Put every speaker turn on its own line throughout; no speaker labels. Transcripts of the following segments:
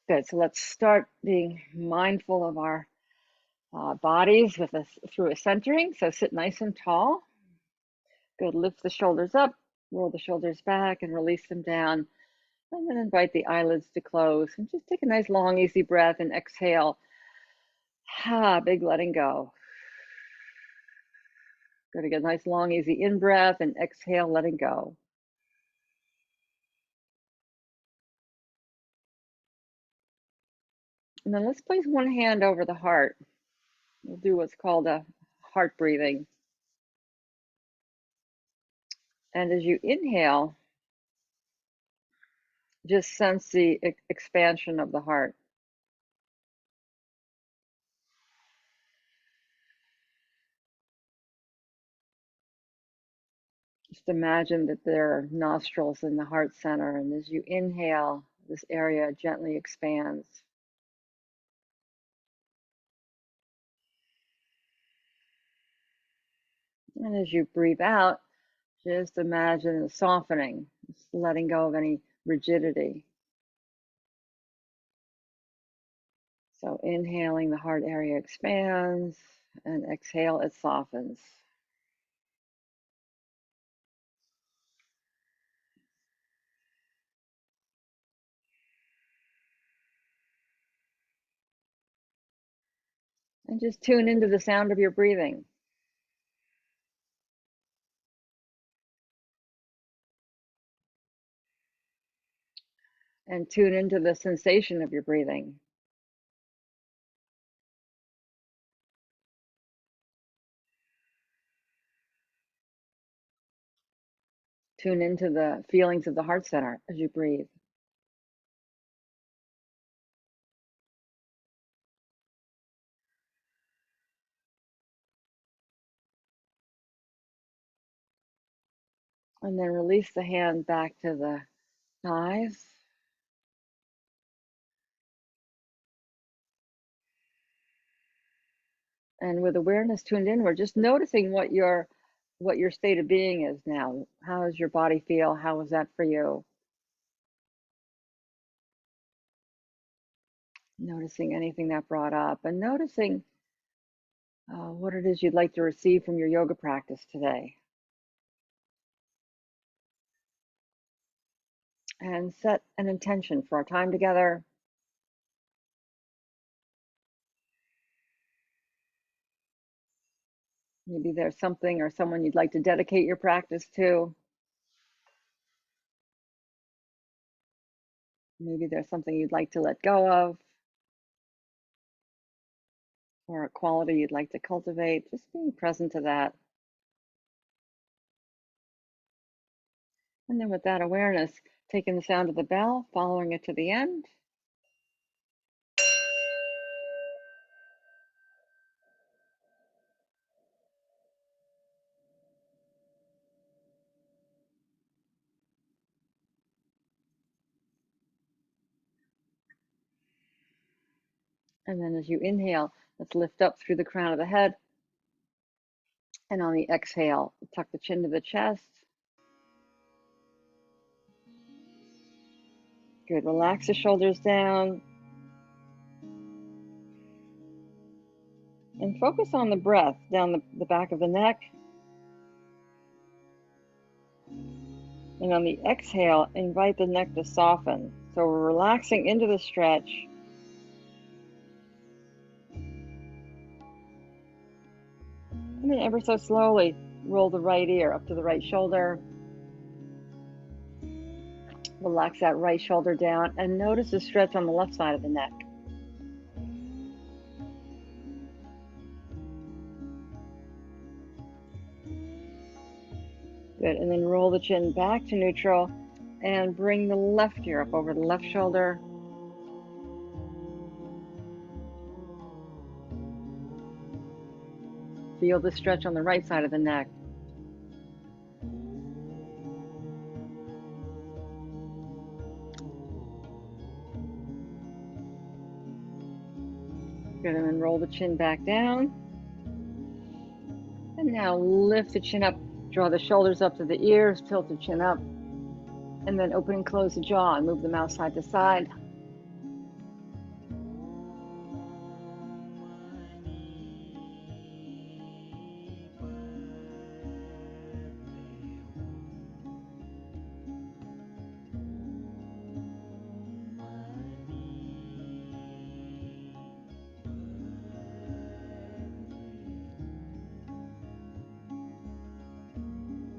Good. So let's start being mindful of our bodies through a centering. So sit nice and tall. Good. Lift the shoulders up, roll the shoulders back, and release them down. And then invite the eyelids to close. And just take a nice, long, easy breath and exhale. Big letting go. Good. Again, nice, long, easy in breath and exhale, letting go. And then let's place one hand over the heart. We'll do what's called a heart breathing. And as you inhale, just sense the expansion of the heart. Just imagine that there are nostrils in the heart center, and as you inhale, this area gently expands. And as you breathe out, just imagine a softening, just letting go of any rigidity. So inhaling, the heart area expands, and exhale, it softens. And just tune into the sound of your breathing. And tune into the sensation of your breathing. Tune into the feelings of the heart center as you breathe. And then release the hand back to the thighs. And with awareness tuned inward, just noticing what your state of being is now. How does your body feel? How was that for you? Noticing anything that brought up, and noticing what it is you'd like to receive from your yoga practice today. And set an intention for our time together. Maybe there's something or someone you'd like to dedicate your practice to. Maybe there's something you'd like to let go of, or a quality you'd like to cultivate. Just being present to that. And then with that awareness, taking the sound of the bell, following it to the end. And then as you inhale, let's lift up through the crown of the head. And on the exhale, tuck the chin to the chest. Good. Relax the shoulders down. And focus on the breath down the back of the neck. And on the exhale, invite the neck to soften. So we're relaxing into the stretch. And then ever so slowly, roll the right ear up to the right shoulder. Relax that right shoulder down and notice the stretch on the left side of the neck. Good, and then roll the chin back to neutral and bring the left ear up over the left shoulder. Feel the stretch on the right side of the neck. Good, and then roll the chin back down. And now lift the chin up, draw the shoulders up to the ears, tilt the chin up, and then open and close the jaw and move the mouth side to side.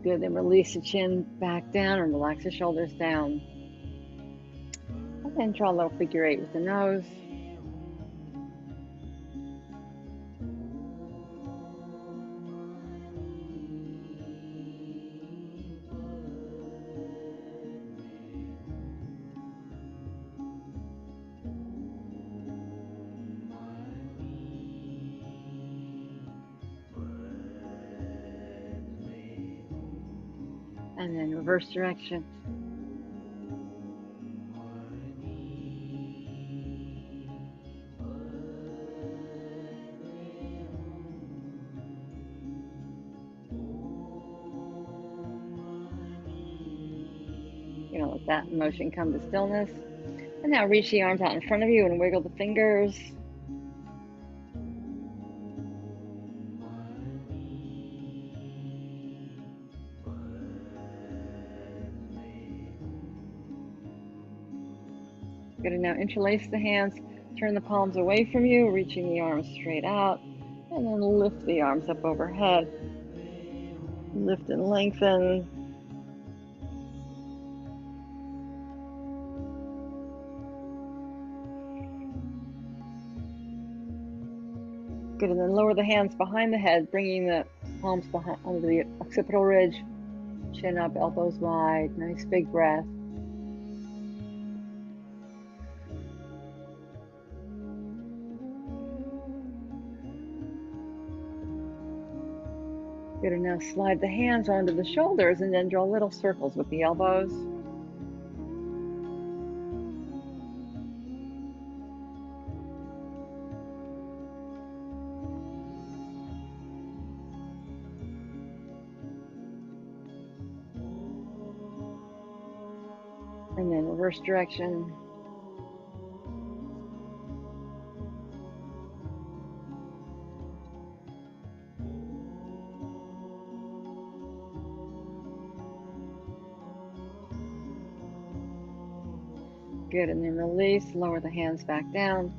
Good, then release the chin back down and relax the shoulders down. And then draw a little figure 8 with the nose. And then reverse direction. You're gonna let that motion come to stillness. And now reach the arms out in front of you and wiggle the fingers. Good, and now interlace the hands, turn the palms away from you, reaching the arms straight out, and then lift the arms up overhead. Lift and lengthen. Good, and then lower the hands behind the head, bringing the palms behind under the occipital ridge, chin up, elbows wide, nice big breath. Good, and now slide the hands onto the shoulders and then draw little circles with the elbows. And then reverse direction. Good, and then release, lower the hands back down,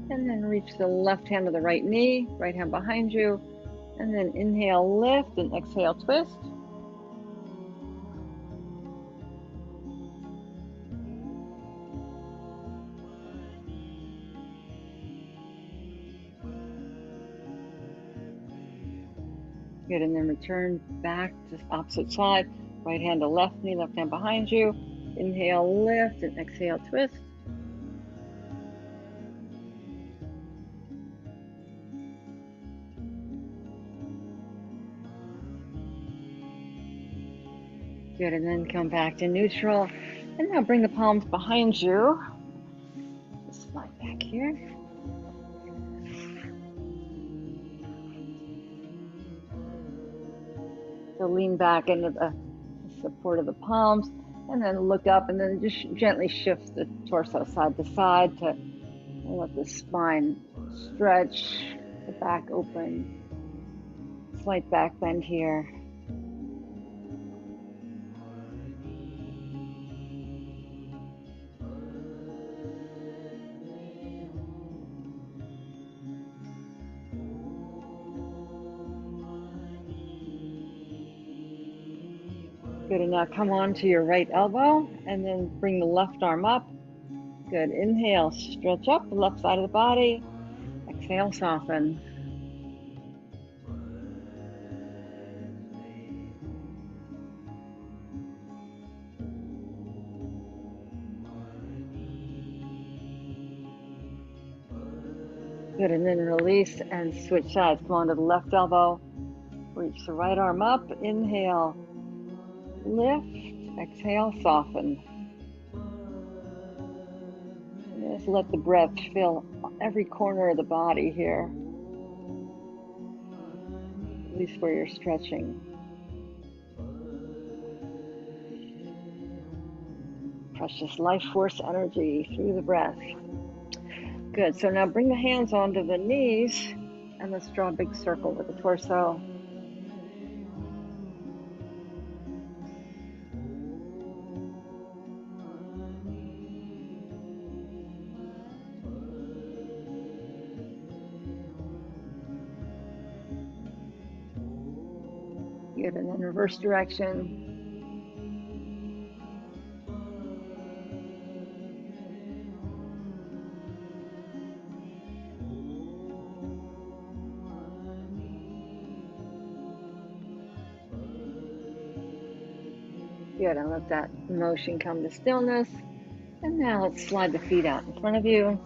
and then reach the left hand to the right knee, right hand behind you, and then inhale, lift, and exhale, twist. Good, and then return back to the opposite side, right hand to left knee, left hand behind you. Inhale, lift, and exhale, twist. Good, and then come back to neutral. And now bring the palms behind you. Just slide back here. So lean back into the support of the palms, and then look up, and then just gently shift the torso side to side to let the spine stretch, the back open. Slight back bend here. Good, and now come on to your right elbow, and then bring the left arm up. Good, inhale, stretch up the left side of the body. Exhale, soften. Good, and then release and switch sides. Come on to the left elbow. Reach the right arm up. Inhale, lift. Exhale, soften. Just let the breath fill every corner of the body here, at least where you're stretching. Precious life force energy through the breath. Good, so now bring the hands onto the knees, and let's draw a big circle with the torso. Good, and then reverse direction. Good, and let that motion come to stillness. And now let's slide the feet out in front of you.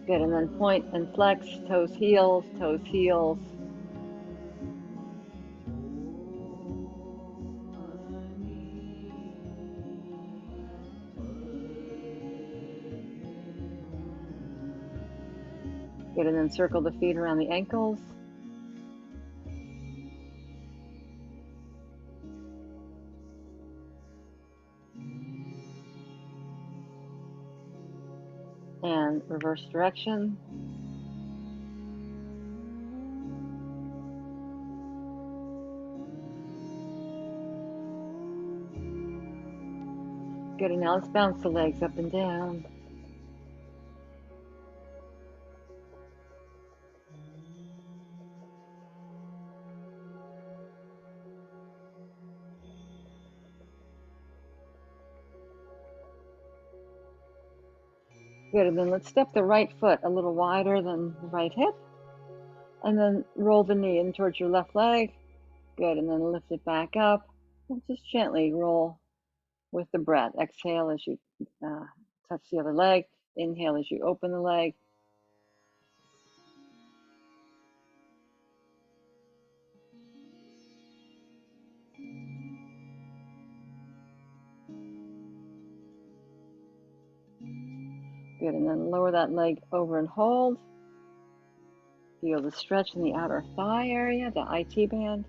Good, and then point and flex, toes, heels, toes, heels. Good, and then circle the feet around the ankles. And reverse direction. Good, and now let's bounce the legs up and down. Good, and then let's step the right foot a little wider than the right hip. And then roll the knee in towards your left leg. Good, and then lift it back up. And just gently roll with the breath. Exhale as you touch the other leg. Inhale as you open the leg. Good, and then lower that leg over and hold. Feel the stretch in the outer thigh area, the IT band.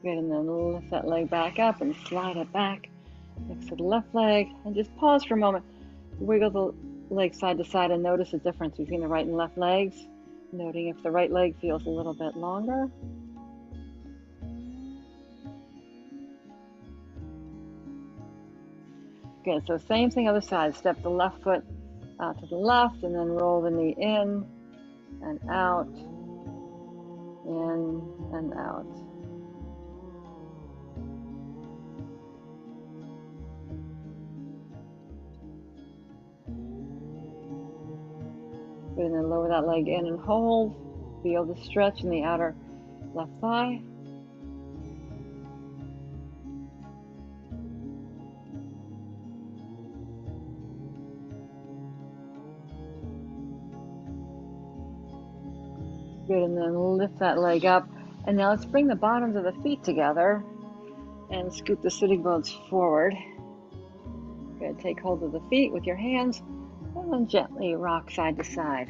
Good, and then lift that leg back up and slide it back next to the left leg. And just pause for a moment. Wiggle the leg side to side and notice the difference between the right and left legs. Noting if the right leg feels a little bit longer. Good, so same thing other side. Step the left foot out to the left and then roll the knee in and out, in and out. Good, and then lower that leg in and hold. Feel the stretch in the outer left thigh. Good, and then lift that leg up. And now let's bring the bottoms of the feet together and scoot the sitting bones forward. Good, take hold of the feet with your hands and then gently rock side to side.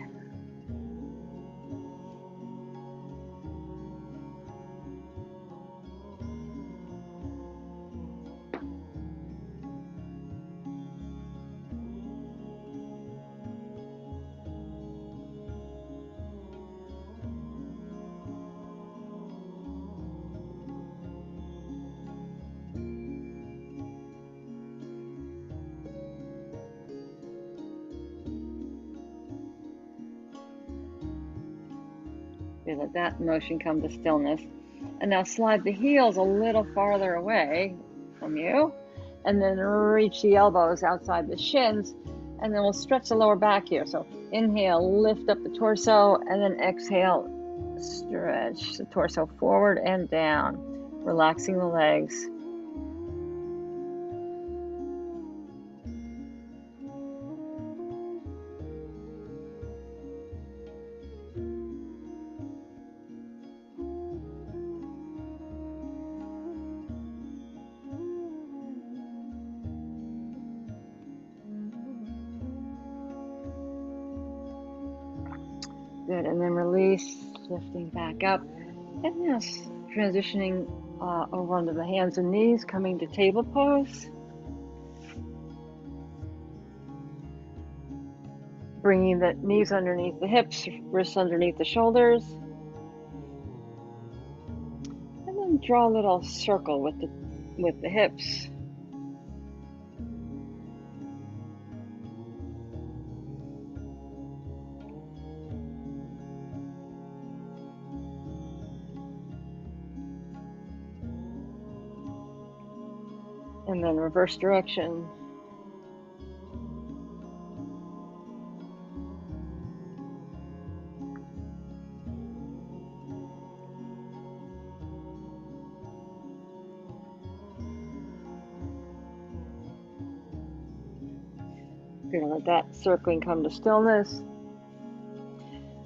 Let that motion come to stillness. And now slide the heels a little farther away from you. And then reach the elbows outside the shins. And then we'll stretch the lower back here. So inhale, lift up the torso. And then exhale, stretch the torso forward and down. Relaxing the legs. Good, and then release, lifting back up. And now transitioning over onto the hands and knees, coming to table pose. Bringing the knees underneath the hips, wrists underneath the shoulders. And then draw a little circle with the hips. And then reverse direction. You're going to let that circling come to stillness.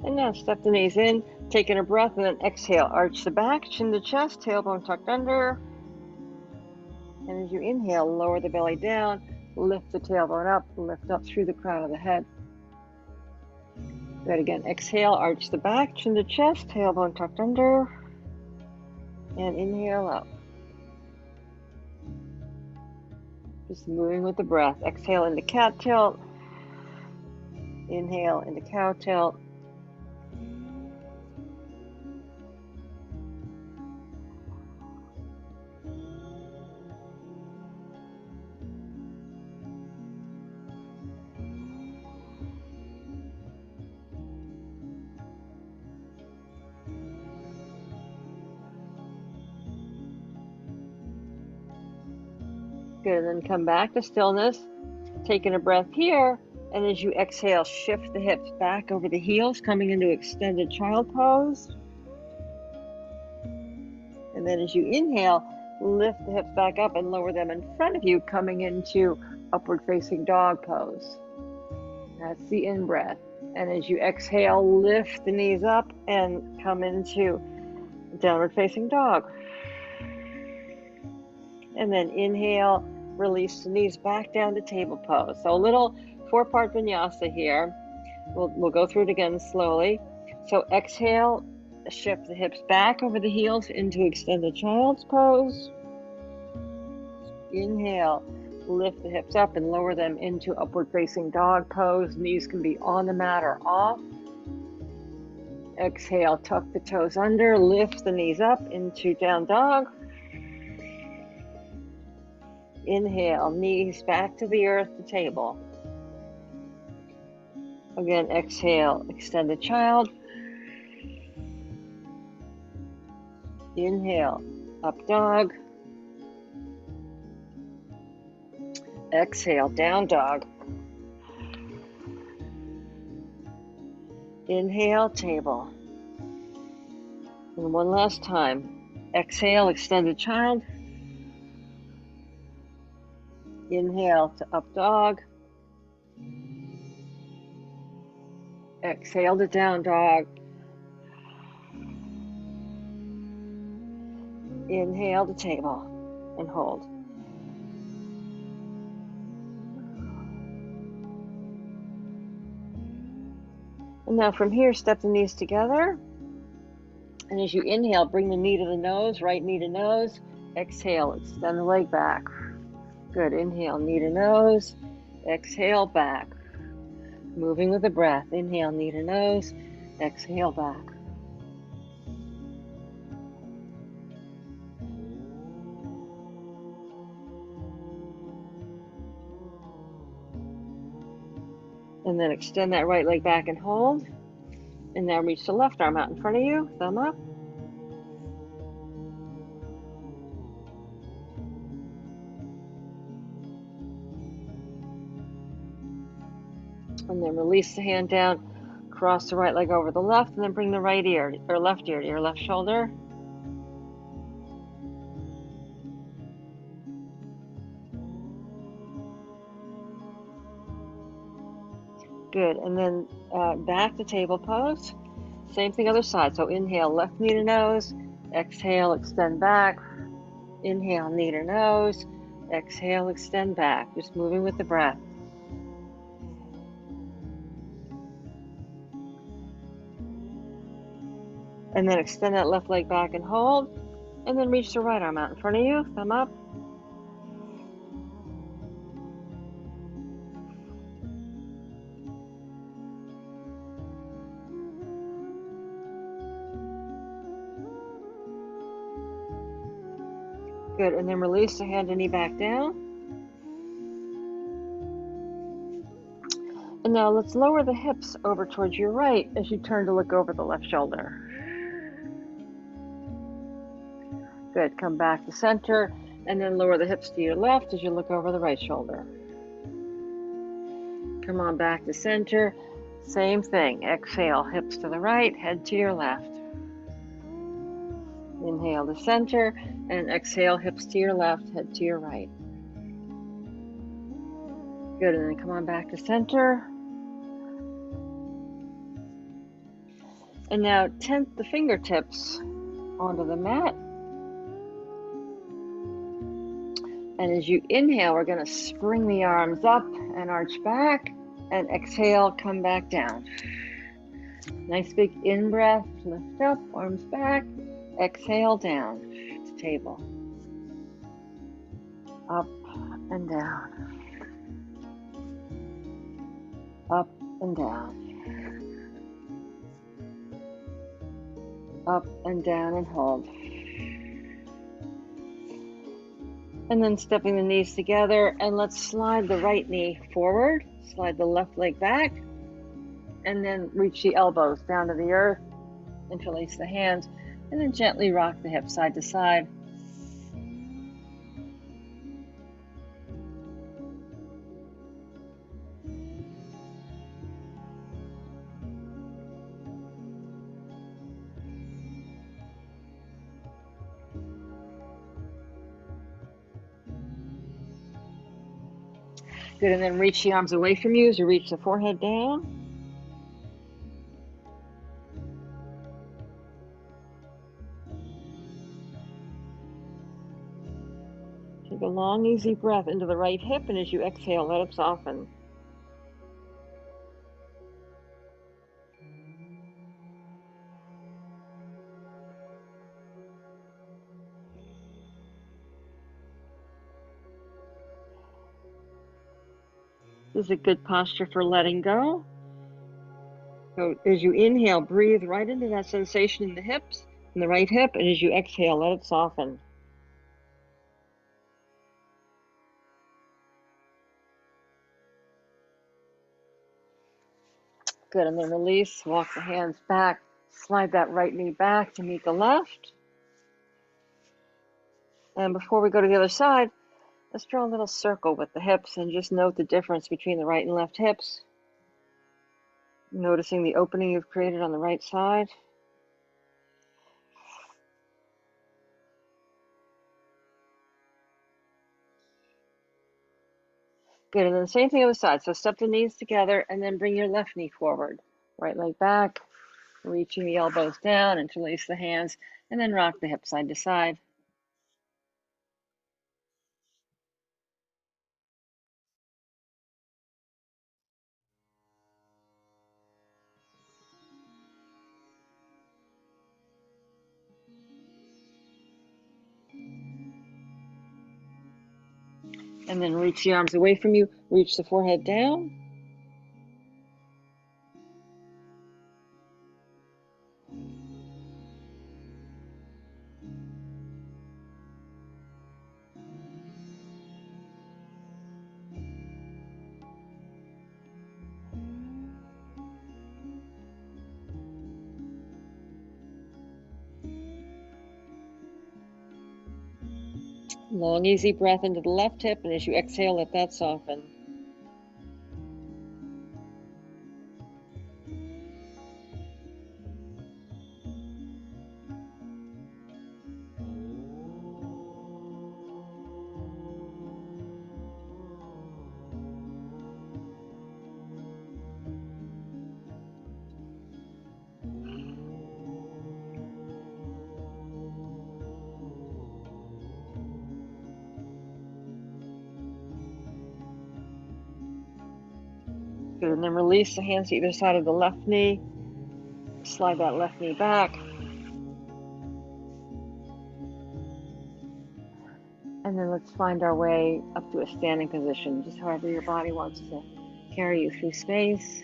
And now step the knees in, taking a breath, and then exhale. Arch the back, chin to chest, tailbone tucked under. And as you inhale, lower the belly down, lift the tailbone up, lift up through the crown of the head. Good, again, exhale, arch the back, chin to chest, tailbone tucked under. And inhale up. Just moving with the breath. Exhale into cat tilt. Inhale into cow tilt. Good, and then come back to stillness, taking a breath here, and as you exhale, shift the hips back over the heels, coming into extended child pose. And then as you inhale, lift the hips back up and lower them in front of you, coming into upward facing dog pose. That's the in-breath. And as you exhale, lift the knees up and come into downward facing dog. And then inhale, release the knees back down to table pose. So a little 4-part vinyasa here. We'll go through it again slowly. So exhale, shift the hips back over the heels into extended child's pose. Inhale, lift the hips up and lower them into upward facing dog pose. Knees can be on the mat or off. Exhale, tuck the toes under, lift the knees up into down dog. Inhale, knees back to the earth to table. Again, exhale, extended child. Inhale, up dog. Exhale, down dog. Inhale, table. And one last time. Exhale, extended child. Inhale to up dog. Exhale to down dog. Inhale to table and hold. And now from here, step the knees together. And as you inhale, bring the knee to the nose, right knee to nose. Exhale, extend the leg back. Good, inhale, knee to nose. Exhale, back. Moving with the breath. Inhale, knee to nose. Exhale, back. And then extend that right leg back and hold. And now reach the left arm out in front of you, thumb up. And then release the hand down, cross the right leg over the left, and then bring the right ear or left ear to your left shoulder. Good, and then back to table pose. Same thing other side. So inhale, left knee to nose. Exhale, extend back. Inhale, knee to nose. Exhale, extend back. Just moving with the breath. And then extend that left leg back and hold. And then reach the right arm out in front of you, thumb up. Good, and then release the hand and knee back down. And now let's lower the hips over towards your right as you turn to look over the left shoulder. Good, come back to center. And then lower the hips to your left as you look over the right shoulder. Come on back to center. Same thing. Exhale, hips to the right, head to your left. Inhale to center, and exhale, hips to your left, head to your right. Good, and then come on back to center. And now tent the fingertips onto the mat. And as you inhale, we're going to spring the arms up and arch back, and exhale, come back down. Nice big in-breath, lift up, arms back, exhale down to table. Up and down. Up and down. Up and down and hold. And then stepping the knees together, and let's slide the right knee forward, slide the left leg back, and then reach the elbows down to the earth, interlace the hands, and then gently rock the hips side to side. Good, and then reach the arms away from you as you reach the forehead down. Take a long, easy breath into the right hip, and as you exhale, let it soften. This is a good posture for letting go. So as you inhale, breathe right into that sensation in the hips, in the right hip, and as you exhale, let it soften. Good, and then release, walk the hands back, slide that right knee back to meet the left. And before we go to the other side, let's draw a little circle with the hips and just note the difference between the right and left hips. Noticing the opening you've created on the right side. Good, and then the same thing on the side. So step the knees together and then bring your left knee forward. Right leg back, reaching the elbows down, interlace the hands, and then rock the hips side to side. And then reach the arms away from you, reach the forehead down. Long, easy breath into the left hip, and as you exhale, let that soften. Good, and then release the hands to either side of the left knee. Slide that left knee back. And then let's find our way up to a standing position, just however your body wants to carry you through space.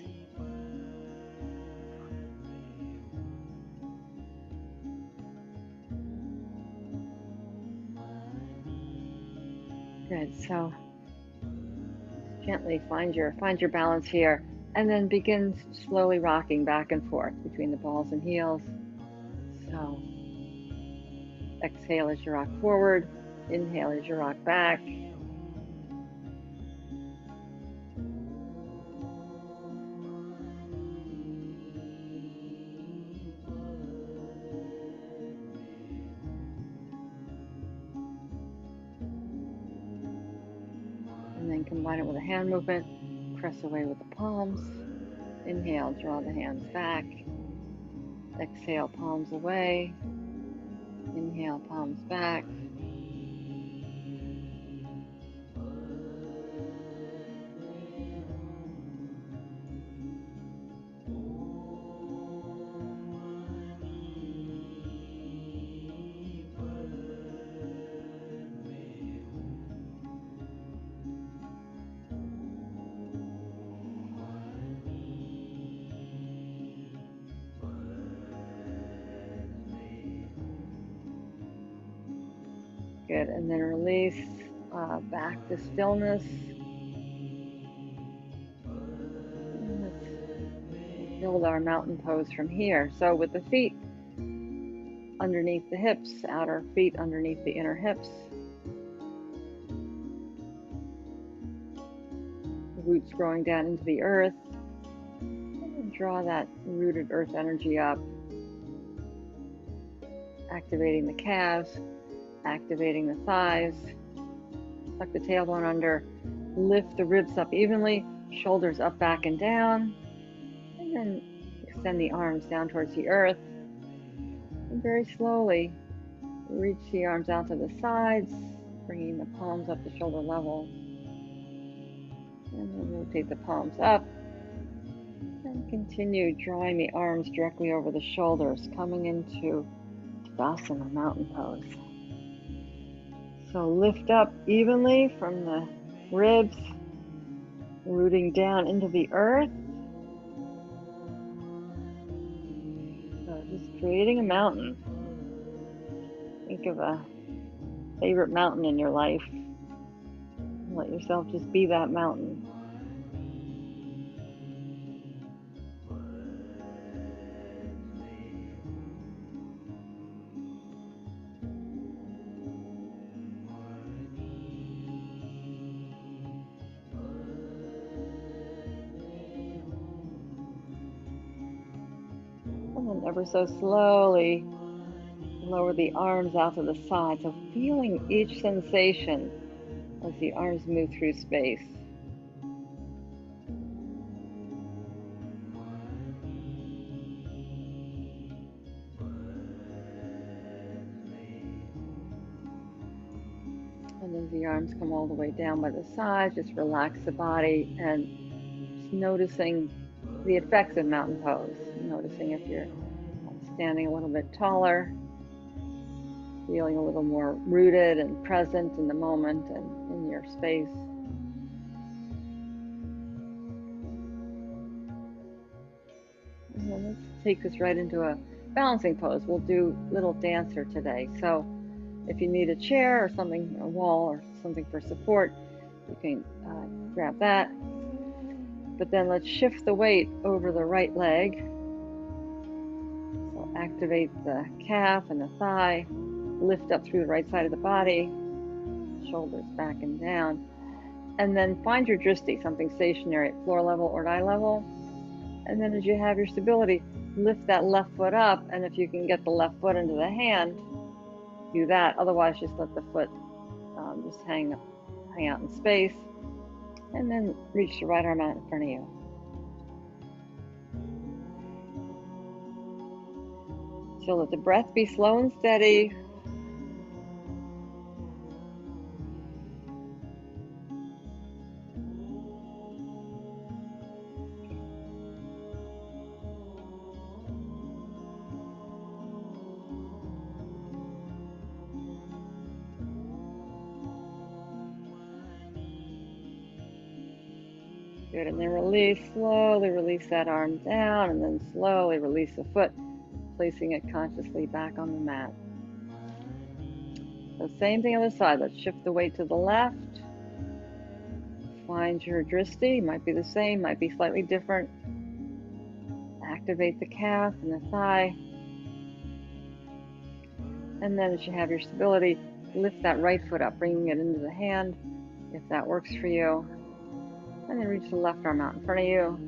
Good, so gently find your balance here, and then begin slowly rocking back and forth between the balls and heels. So exhale as you rock forward, Inhale as you rock back. And then combine it with a hand movement. Press away with the palms. Inhale, draw the hands back. Exhale, palms away. Inhale, palms back. Good, and then release back to stillness. And let's build our mountain pose from here. So with the feet underneath the hips, outer feet underneath the inner hips. The roots growing down into the earth. And draw that rooted earth energy up. Activating the calves. Activating the thighs, tuck the tailbone under, lift the ribs up evenly, shoulders up, back, and down, and then extend the arms down towards the earth, and very slowly reach the arms out to the sides, bringing the palms up to shoulder level, and then rotate the palms up, and continue drawing the arms directly over the shoulders, coming into Tadasana, mountain pose. So lift up evenly from the ribs, rooting down into the earth. So just creating a mountain. Think of a favorite mountain in your life. Let yourself just be that mountain. And then ever so slowly lower the arms out to the side. So feeling each sensation as the arms move through space. And as the arms come all the way down by the sides, just relax the body and just noticing the effects of mountain pose. Noticing if you're standing a little bit taller, feeling a little more rooted and present in the moment and in your space. And then let's take this right into a balancing pose. We'll do little dancer today. So if you need a chair or something, a wall or something for support, you can grab that. But then let's shift the weight over the right leg. So activate the calf and the thigh. Lift up through the right side of the body. Shoulders back and down. And then find your drishti, something stationary at floor level or eye level. And then as you have your stability, lift that left foot up. And if you can get the left foot into the hand, do that. Otherwise, just let the foot just hang out in space. And then reach the right arm out in front of you. So let the breath be slow and steady. Good, and then release, slowly release that arm down, and then slowly release the foot, placing it consciously back on the mat. So same thing on the side. Let's shift the weight to the left. Find your drishti, might be the same, might be slightly different. Activate the calf and the thigh. And then as you have your stability, Lift that right foot up, bringing it into the hand, if that works for you. And then reach the left arm out in front of you.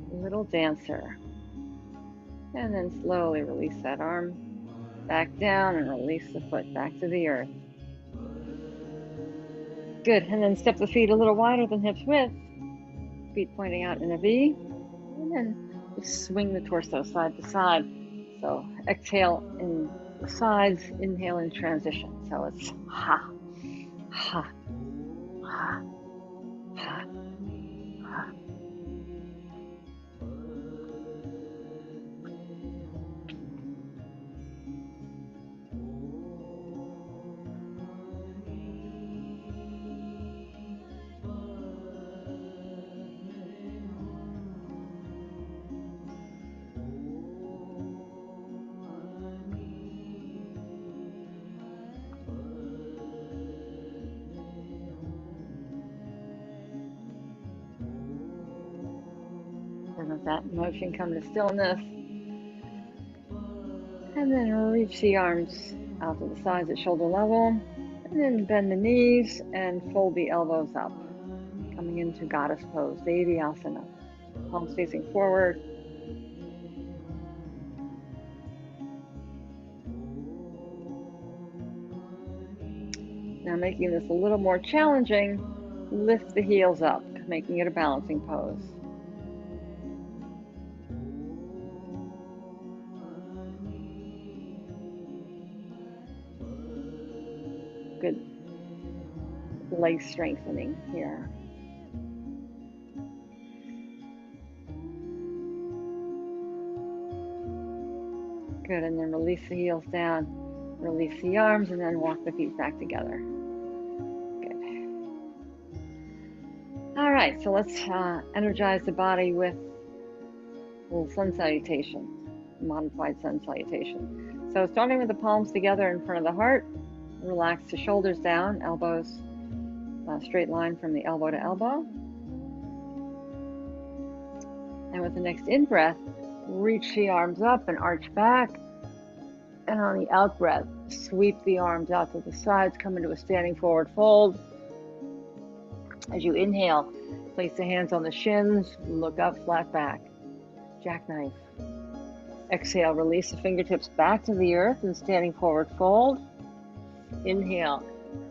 Little dancer. And then slowly release that arm back down and release the foot back to the earth. Good, and then step the feet a little wider than hips width. Feet pointing out in a V. And then just swing the torso side to side. So exhale in the sides, inhale in transition. So it's ha, ha, ha, ha, ha. And with that motion, come to stillness. And then reach the arms out to the sides at shoulder level. And then bend the knees and fold the elbows up. Coming into goddess pose, Devyasana. Palms facing forward. Now making this a little more challenging, lift the heels up, making it a balancing pose. Good leg strengthening here. Good, and then release the heels down, release the arms, and then walk the feet back together. Good. All right, so let's energize the body with a little sun salutation, modified sun salutation. So starting with the palms together in front of the heart, relax the shoulders down, elbows straight line from the elbow to elbow. And with the next in-breath, reach the arms up and arch back. And on the out-breath, sweep the arms out to the sides, come into a standing forward fold. As you inhale, place the hands on the shins, look up, flat back, jackknife. Exhale, release the fingertips back to the earth and standing forward fold. Inhale,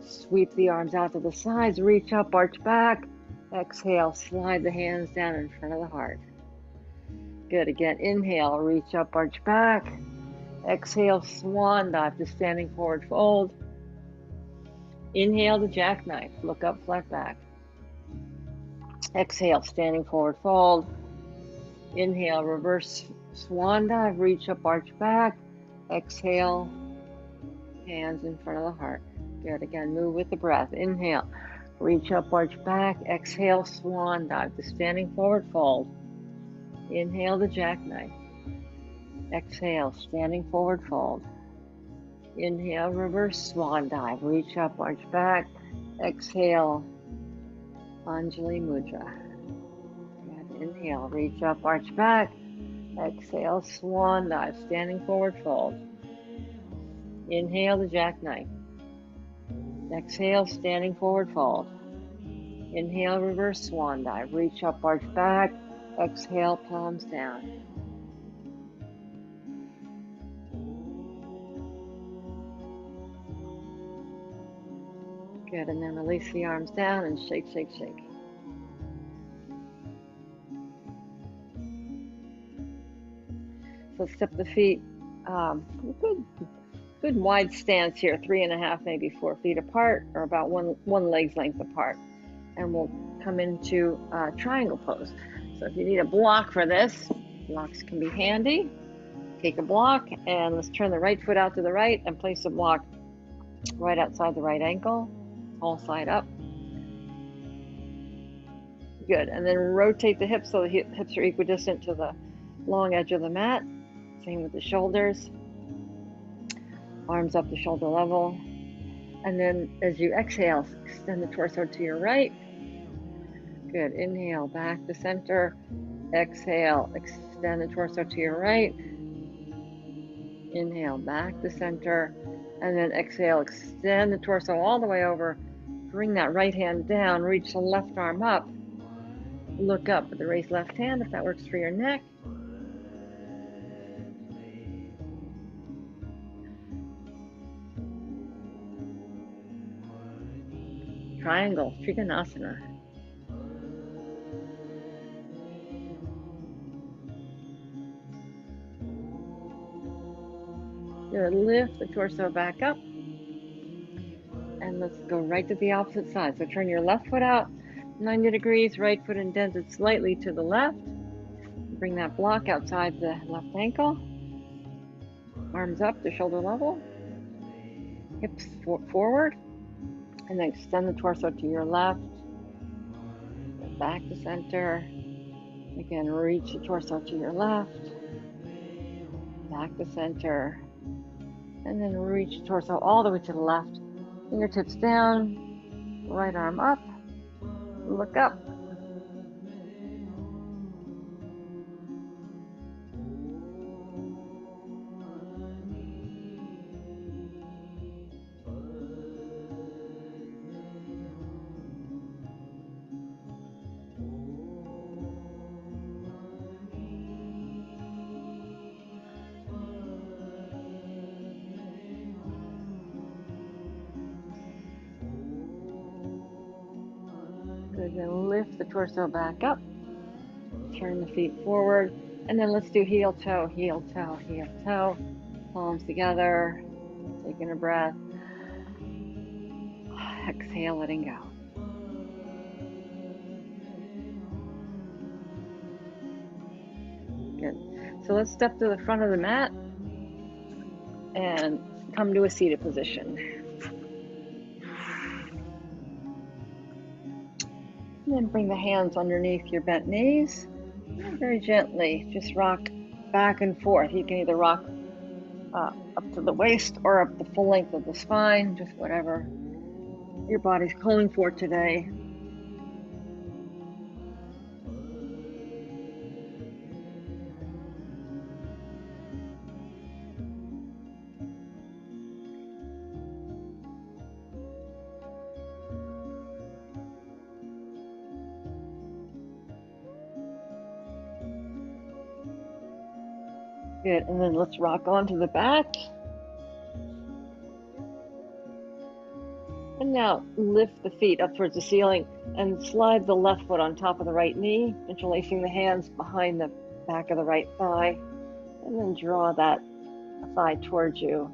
sweep the arms out to the sides, reach up, arch back. Exhale, slide the hands down in front of the heart. Good, again, inhale, reach up, arch back. Exhale, swan dive to standing forward fold. Inhale to jackknife, look up, flat back. Exhale, standing forward fold. Inhale, reverse swan dive, reach up, arch back. Exhale, hands in front of the heart. Good, again, move with the breath. Inhale, reach up, arch back. Exhale, swan dive to standing forward fold. Inhale to jackknife. Exhale, standing forward fold. Inhale, reverse swan dive. Reach up, arch back. Exhale, Anjali Mudra. And inhale, reach up, arch back. Exhale, swan dive, standing forward fold. Inhale the jackknife. Exhale, standing forward fold. Inhale, reverse swan dive. Reach up, arch back. Exhale, palms down. Good, and then release the arms down and shake, shake, shake. So step the feet Good, good wide stance here, 3.5, maybe 4 feet apart, or about one leg's length apart. And we'll come into triangle pose. So if you need a block for this, blocks can be handy. Take a block and let's turn the right foot out to the right and place the block right outside the right ankle, all side up. Good, and then rotate the hips so the hips are equidistant to the long edge of the mat. Same with the shoulders. Arms up to shoulder level. And then as you exhale, extend the torso to your right. Good, inhale, back to center. Exhale, extend the torso to your right. Inhale, back to center. And then exhale, extend the torso all the way over. Bring that right hand down, reach the left arm up. Look up with the raised left hand if that works for your neck. Triangle, Trikonasana. Good, lift the torso back up. And let's go right to the opposite side. So turn your left foot out 90 degrees, right foot indented slightly to the left. Bring that block outside the left ankle. Arms up to shoulder level. Hips forward. And then extend the torso to your left. Back to center. Again, reach the torso to your left. Back to center. And then reach the torso all the way to the left. Fingertips down. Right arm up. Look up. Good, then lift the torso back up. Turn the feet forward. And then let's do heel, toe, heel, toe, heel, toe. Palms together. Taking a breath. Exhale, letting go. Good. So let's step to the front of the mat and come to a seated position. And then bring the hands underneath your bent knees. And very gently, just rock back and forth. You can either rock up to the waist or up the full length of the spine, just whatever your body's calling for today. Good, and then let's rock onto the back. And now lift the feet up towards the ceiling and slide the left foot on top of the right knee, interlacing the hands behind the back of the right thigh, and then draw that thigh towards you.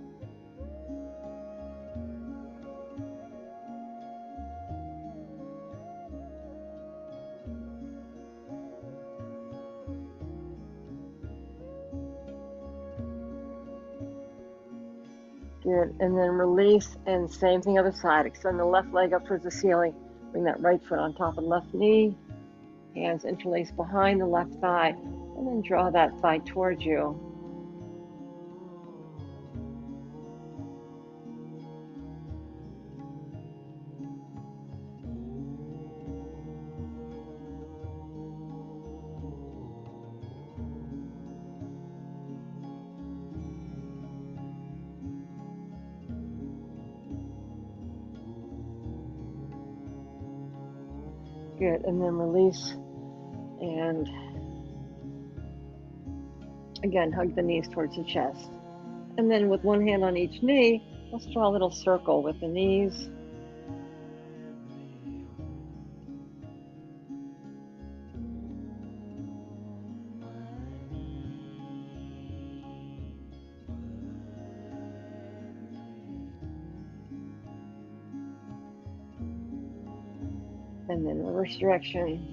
Good, and then release, and same thing other side. Extend the left leg up towards the ceiling. Bring that right foot on top of the left knee. Hands interlace behind the left thigh, and then draw that thigh towards you. Good, and then release, and again, hug the knees towards the chest. And then with one hand on each knee, let's draw a little circle with the knees. And then reverse direction.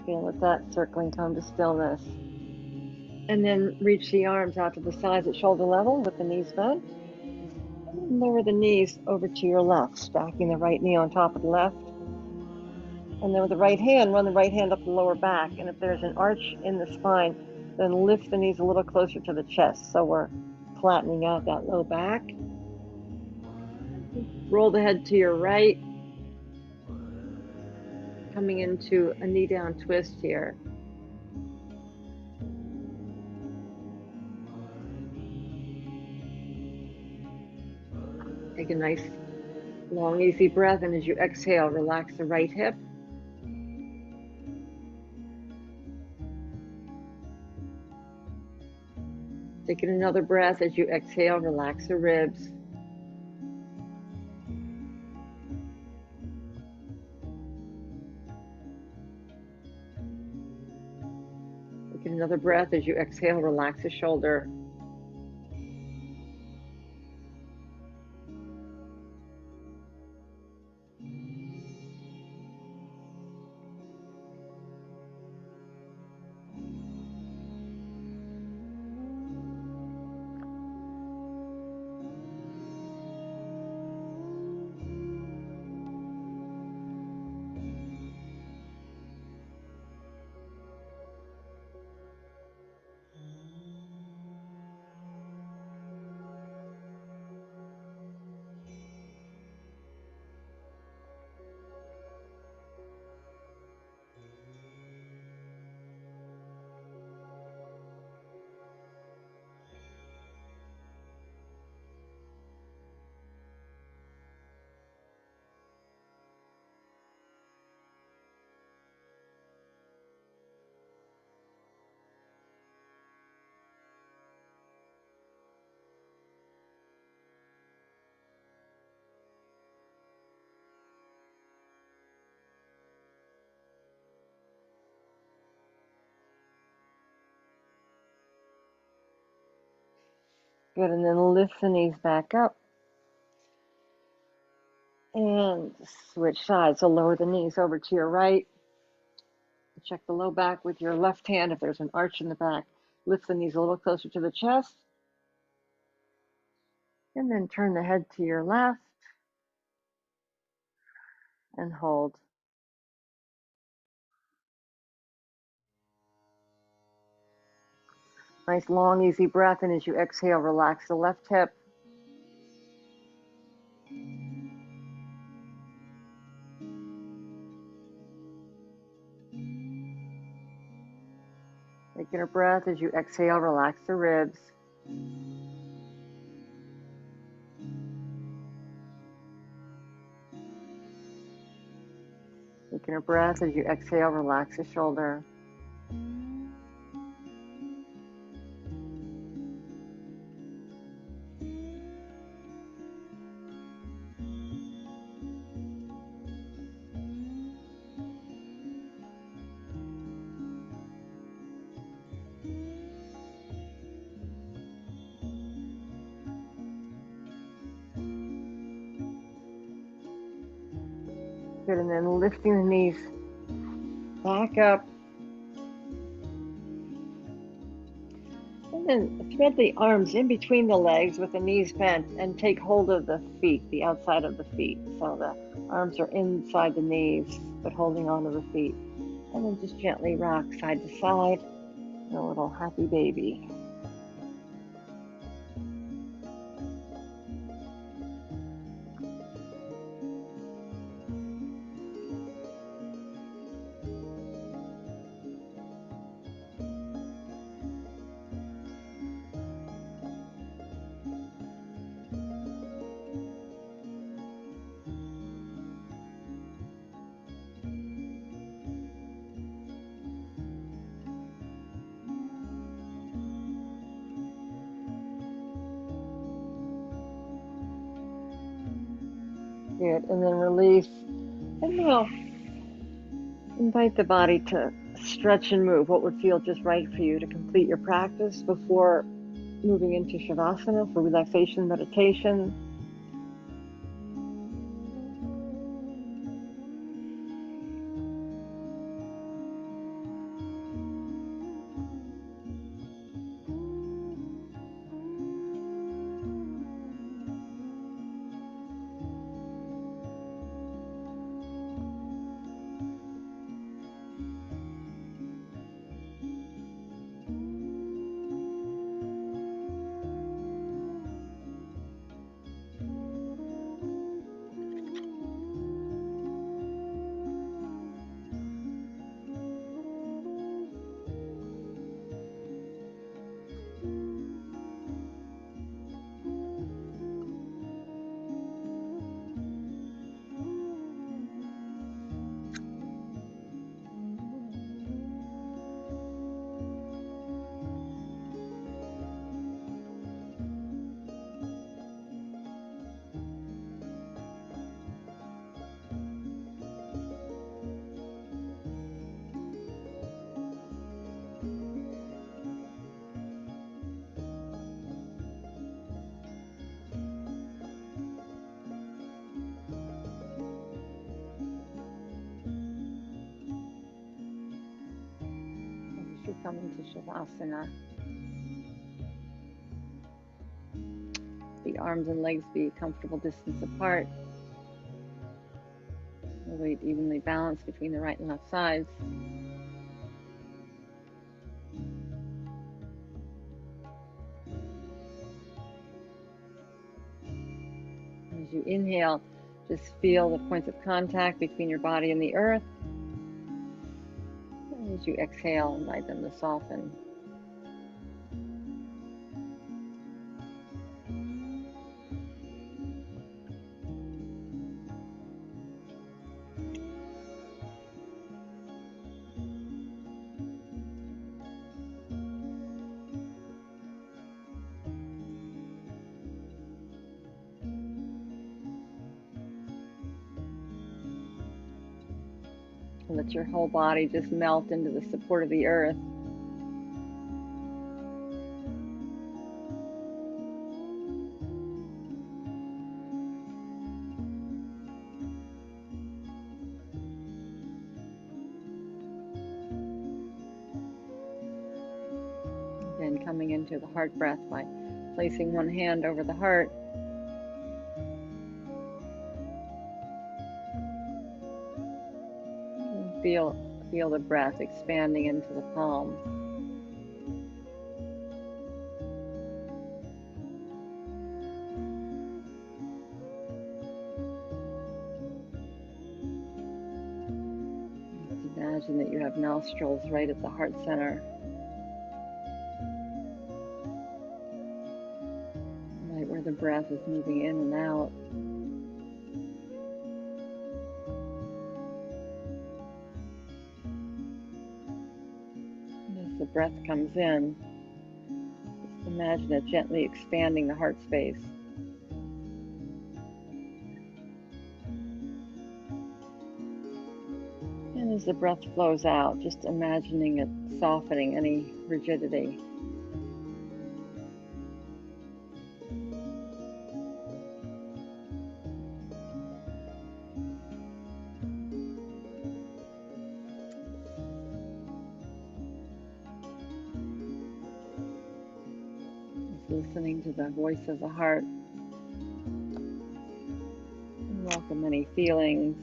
Okay, let that circling come to stillness. And then reach the arms out to the sides at shoulder level with the knees bent. And then lower the knees over to your left, stacking the right knee on top of the left. And then with the right hand, run the right hand up the lower back. And if there's an arch in the spine, then lift the knees a little closer to the chest. So we're flattening out that low back. Roll the head to your right, coming into a knee down twist here. Take a nice long, easy breath, and as you exhale, relax the right hip. Taking another breath as you exhale, relax the ribs. Taking another breath as you exhale, relax the shoulder. Good, and then lift the knees back up. And switch sides, so lower the knees over to your right. Check the low back with your left hand if there's an arch in the back. Lift the knees a little closer to the chest. And then turn the head to your left. And hold. Nice long, easy breath, and as you exhale, relax the left hip. Taking a breath as you exhale, relax the ribs. Taking a breath as you exhale, relax the shoulder. Good, and then lifting the knees back up. And then thread the arms in between the legs with the knees bent and take hold of the feet, the outside of the feet. So the arms are inside the knees, but holding onto the feet. And then just gently rock side to side, a little happy baby. Good. And then release. And now invite the body to stretch and move. What would feel just right for you to complete your practice before moving into Shavasana for relaxation meditation. As you come into Shavasana, the arms and legs be a comfortable distance apart. The weight evenly balanced between the right and left sides. As you inhale, just feel the points of contact between your body and the earth. And as you exhale, invite them to soften. And let your whole body just melt into the support of the earth. Then coming into the heart breath by placing one hand over the heart. And feel the breath expanding into the palm. Just imagine that you have nostrils right at the heart center. Right where the breath is moving in and out. And as the breath comes in, just imagine it gently expanding the heart space. And as the breath flows out, just imagining it softening any rigidity. Just listening to the voice of the heart. And welcome any feelings,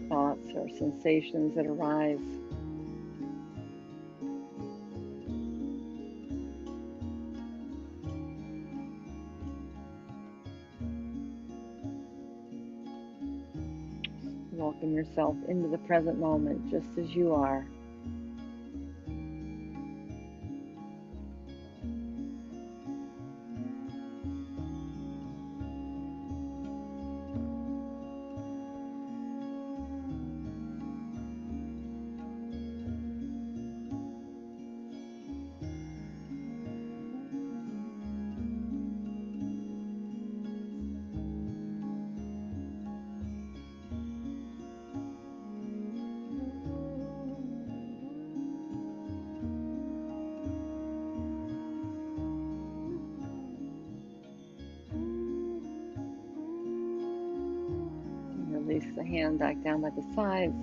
thoughts, or sensations that arise. Welcome yourself into the present moment just as you are. Release the hand back down by the sides.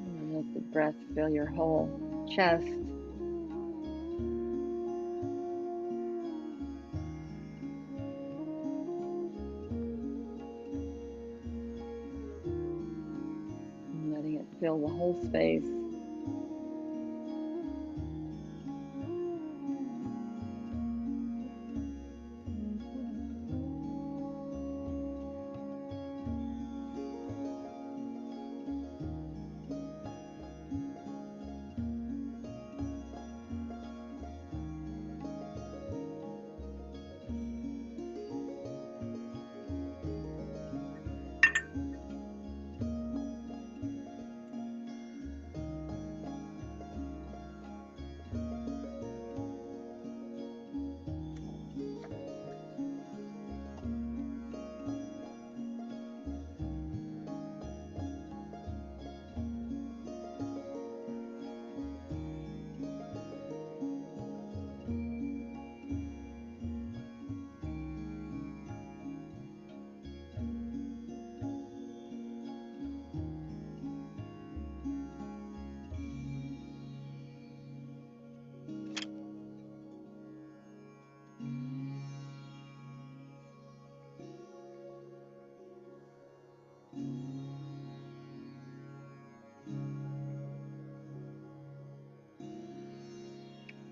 And let the breath fill your whole chest. And letting it fill the whole space.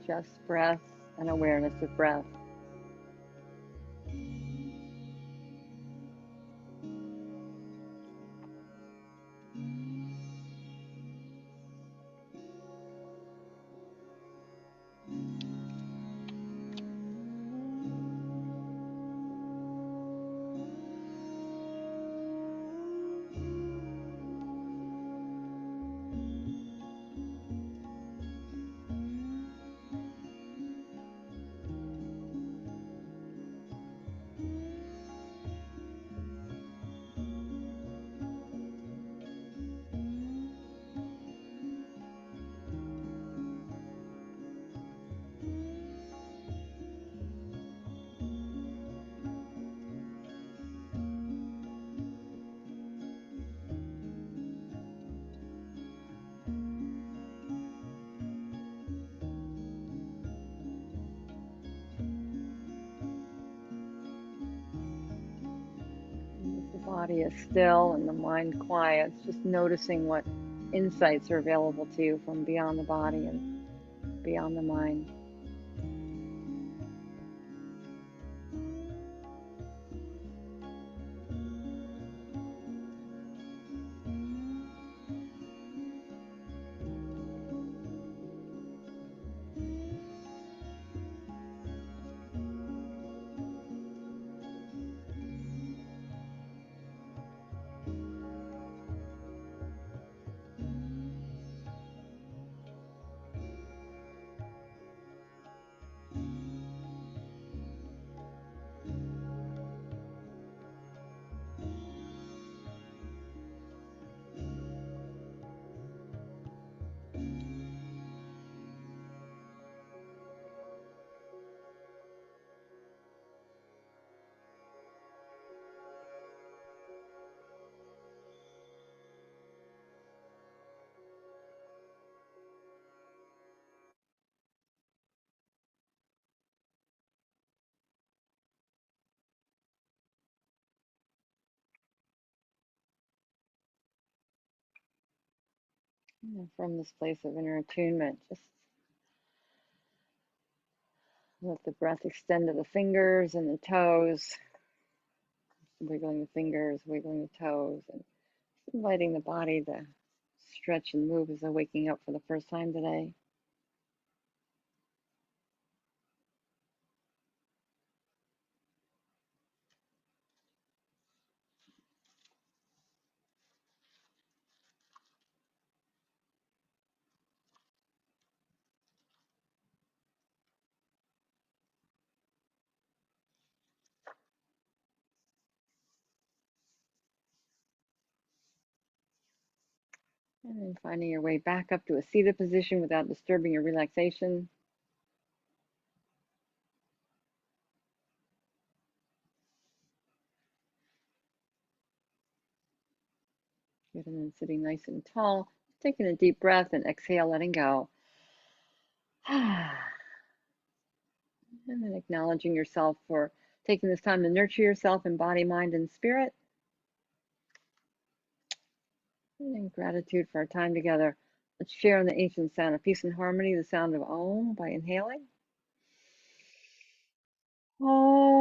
Just breath and awareness of breath. As the body is still and the mind quiet, just noticing what insights are available to you from beyond the body and beyond the mind. From this place of inner attunement, just let the breath extend to the fingers and the toes, wiggling the fingers, wiggling the toes, and inviting the body to stretch and move as they're waking up for the first time today. And then finding your way back up to a seated position without disturbing your relaxation. Good, and then sitting nice and tall, taking a deep breath and exhale, letting go. And then acknowledging yourself for taking this time to nurture yourself in body, mind, and spirit. And in gratitude for our time together. Let's share in the ancient sound of peace and harmony, the sound of Om by inhaling. Om.